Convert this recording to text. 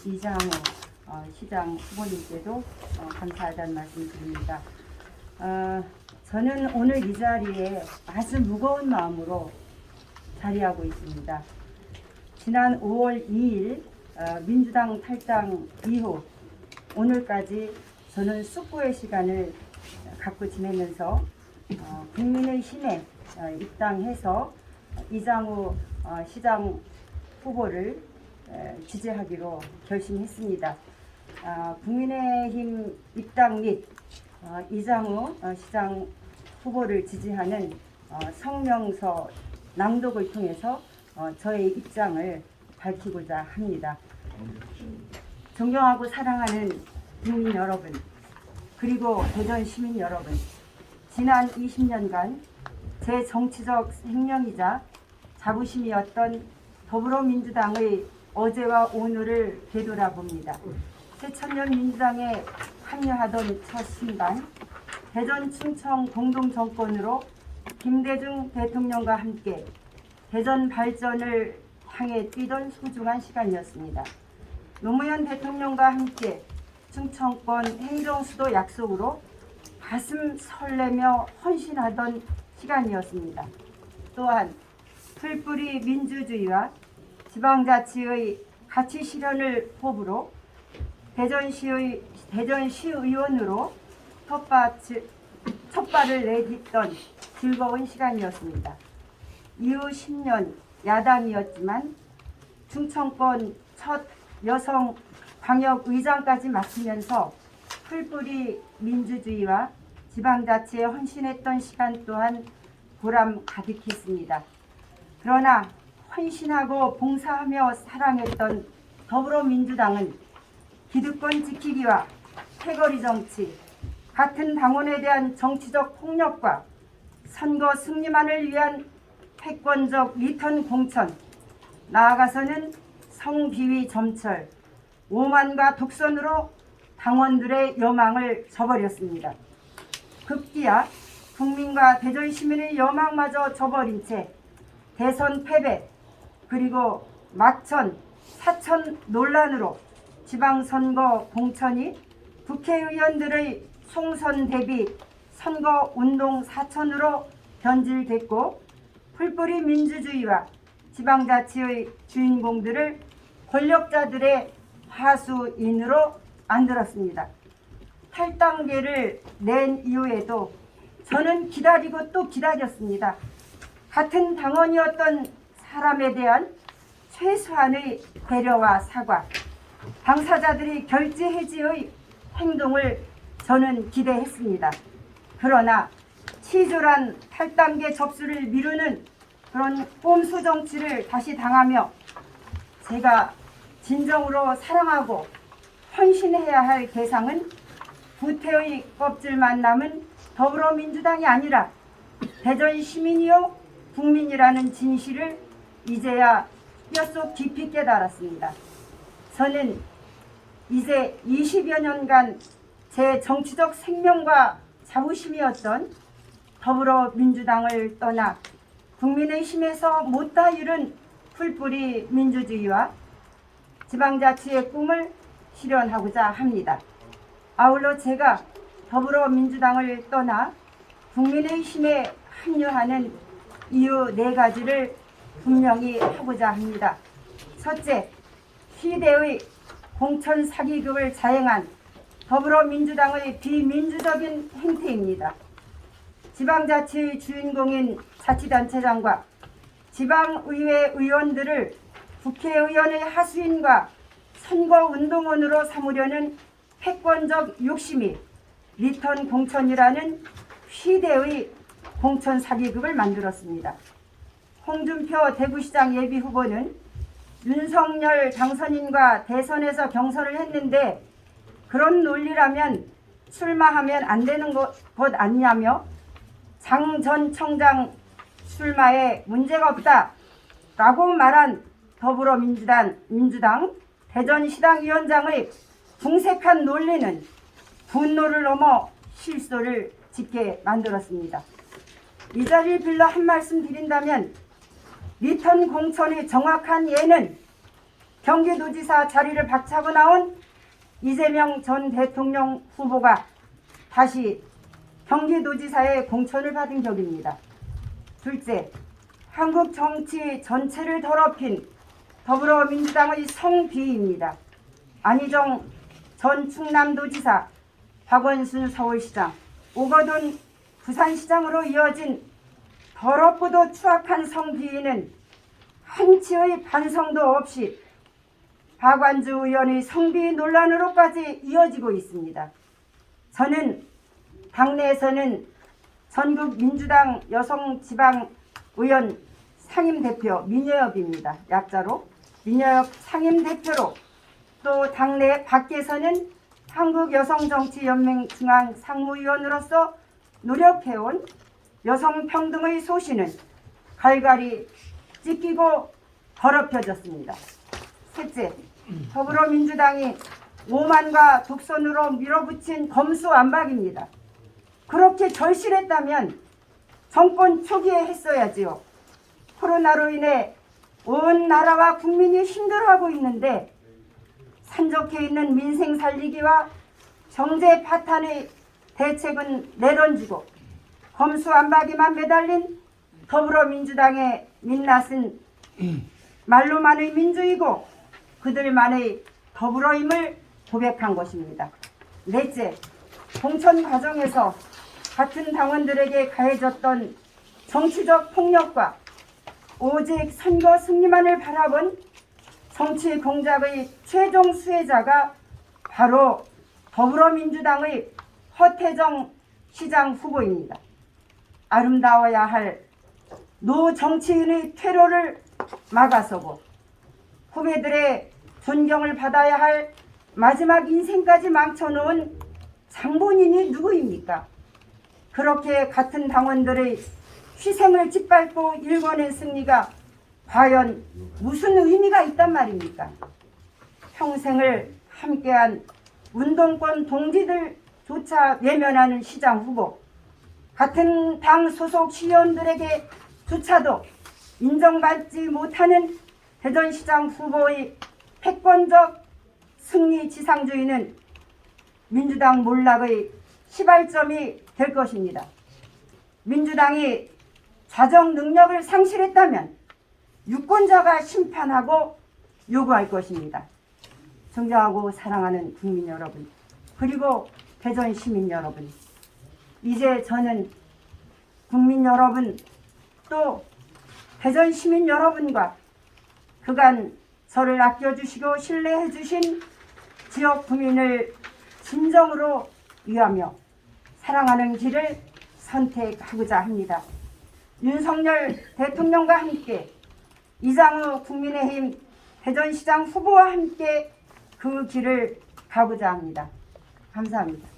이장우 시장 후보님께도 감사하다는 말씀 드립니다. 저는 오늘 이 자리에 아주 무거운 마음으로 자리하고 있습니다. 지난 5월 2일 민주당 탈당 이후 오늘까지 저는 숙고의 시간을 갖고 지내면서 국민의힘에 입당해서 이장우 시장 후보를 지지하기로 결심했습니다. 국민의힘 입당 및 이장우 시장 후보를 지지하는 성명서 낭독을 통해서 저의 입장을 밝히고자 합니다. 존경하고 사랑하는 국민 여러분, 그리고 대전 시민 여러분, 지난 20년간 제 정치적 생명이자 자부심이었던 더불어민주당의 어제와 오늘을 되돌아봅니다. 새천년 민주당에 합류하던 첫 순간, 대전 충청 공동정권으로 김대중 대통령과 함께 대전 발전을 향해 뛰던 소중한 시간이었습니다. 노무현 대통령과 함께 충청권 행정수도 약속으로 가슴 설레며 헌신하던 시간이었습니다. 또한 풀뿌리 민주주의와 지방자치의 가치 실현을 포부로 대전시의원으로 첫발을 내딛던 즐거운 시간이었습니다. 이후 10년 야당이었지만 충청권 첫 여성 광역의장까지 맡으면서 풀뿌리 민주주의와 지방자치에 헌신했던 시간 또한 보람 가득했습니다. 그러나 헌신하고 봉사하며 사랑했던 더불어민주당은 기득권 지키기와 패거리 정치, 같은 당원에 대한 정치적 폭력과 선거 승리만을 위한 패권적 리턴 공천, 나아가서는 성비위 점철, 오만과 독선으로 당원들의 여망을 저버렸습니다. 급기야 국민과 대전 시민의 여망마저 저버린 채 대선 패배, 그리고 막천, 사천 논란으로 지방선거 공천이 국회의원들의 총선 대비 선거운동 사천으로 변질됐고, 풀뿌리 민주주의와 지방자치의 주인공들을 권력자들의 하수인으로 만들었습니다. 탈당계를 낸 이후에도 저는 기다리고 또 기다렸습니다. 같은 당원이었던 사람에 대한 최소한의 배려와 사과, 당사자들이 결제 해지의 행동을 저는 기대했습니다. 그러나 치졸한 탈당계 접수를 미루는 그런 꼼수 정치를 다시 당하며 제가 진정으로 사랑하고 헌신해야 할 대상은 구태의 껍질만 남은 더불어민주당이 아니라 대전 시민이요 국민이라는 진실을 이제야 뼛속 깊이 깨달았습니다. 저는 이제 20여 년간 제 정치적 생명과 자부심이었던 더불어민주당을 떠나 국민의힘에서 못다 이룬 풀뿌리 민주주의와 지방자치의 꿈을 실현하고자 합니다. 아울러 제가 더불어민주당을 떠나 국민의힘에 합류하는 이유 4가지를 분명히 하고자 합니다. 첫째, 시대의 공천 사기극을 자행한 더불어민주당의 비민주적인 행태입니다. 지방자치의 주인공인 자치단체장과 지방의회 의원들을 국회의원의 하수인과 선거운동원으로 삼으려는 패권적 욕심이 리턴 공천이라는 시대의 공천 사기극을 만들었습니다. 홍준표 대구시장 예비후보는 윤석열 당선인과 대선에서 경선을 했는데 그런 논리라면 출마하면 안 되는 것 아니냐며 장 전 청장 출마에 문제가 없다라고 말한 더불어민주당 대전시당위원장의 궁색한 논리는 분노를 넘어 실소를 짓게 만들었습니다. 이 자리를 빌려 한 말씀 드린다면 리턴 공천의 정확한 예는 경기도지사 자리를 박차고 나온 이재명 전 대통령 후보가 다시 경기도지사의 공천을 받은 격입니다. 둘째, 한국 정치 전체를 더럽힌 더불어민주당의 성비입니다. 안희정 전 충남도지사, 박원순 서울시장, 오거돈 부산시장으로 이어진 더럽고도 추악한 성비위는 한치의 반성도 없이 박완주 의원의 성비위 논란으로까지 이어지고 있습니다. 저는 당내에서는 전국 민주당 여성지방의원 상임대표 민여엽입니다. 약자로 민여엽 상임대표로, 또 당내 밖에서는 한국여성정치연맹 중앙상무위원으로서 노력해온 여성평등의 소신은 갈갈이 찢기고 더럽혀졌습니다. 셋째, 더불어민주당이 오만과 독선으로 밀어붙인 검수완박입니다. 그렇게 절실했다면 정권 초기에 했어야지요. 코로나로 인해 온 나라와 국민이 힘들어하고 있는데 산적해 있는 민생 살리기와 경제 파탄의 대책은 내던지고 검수완박에만 매달린 더불어민주당의 민낯은 말로만의 민주이고 그들만의 더불어임을 고백한 것입니다. 넷째, 공천 과정에서 같은 당원들에게 가해졌던 정치적 폭력과 오직 선거 승리만을 바라본 정치 공작의 최종 수혜자가 바로 더불어민주당의 허태정 시장 후보입니다. 아름다워야 할 노정치인의 퇴로를 막아서고 후배들의 존경을 받아야 할 마지막 인생까지 망쳐놓은 장본인이 누구입니까? 그렇게 같은 당원들의 희생을 짓밟고 일궈낸 승리가 과연 무슨 의미가 있단 말입니까? 평생을 함께한 운동권 동지들조차 외면하는 시장 후보, 같은 당 소속 시의원들에게 조차도 인정받지 못하는 대전시장 후보의 패권적 승리 지상주의는 민주당 몰락의 시발점이 될 것입니다. 민주당이 자정 능력을 상실했다면 유권자가 심판하고 요구할 것입니다. 존경하고 사랑하는 국민 여러분, 그리고 대전 시민 여러분, 이제 저는 국민 여러분 또 대전 시민 여러분과 그간 저를 아껴주시고 신뢰해 주신 지역 구민을 진정으로 위하며 사랑하는 길을 선택하고자 합니다. 윤석열 대통령과 함께 이장우 국민의힘 대전시장 후보와 함께 그 길을 가고자 합니다. 감사합니다.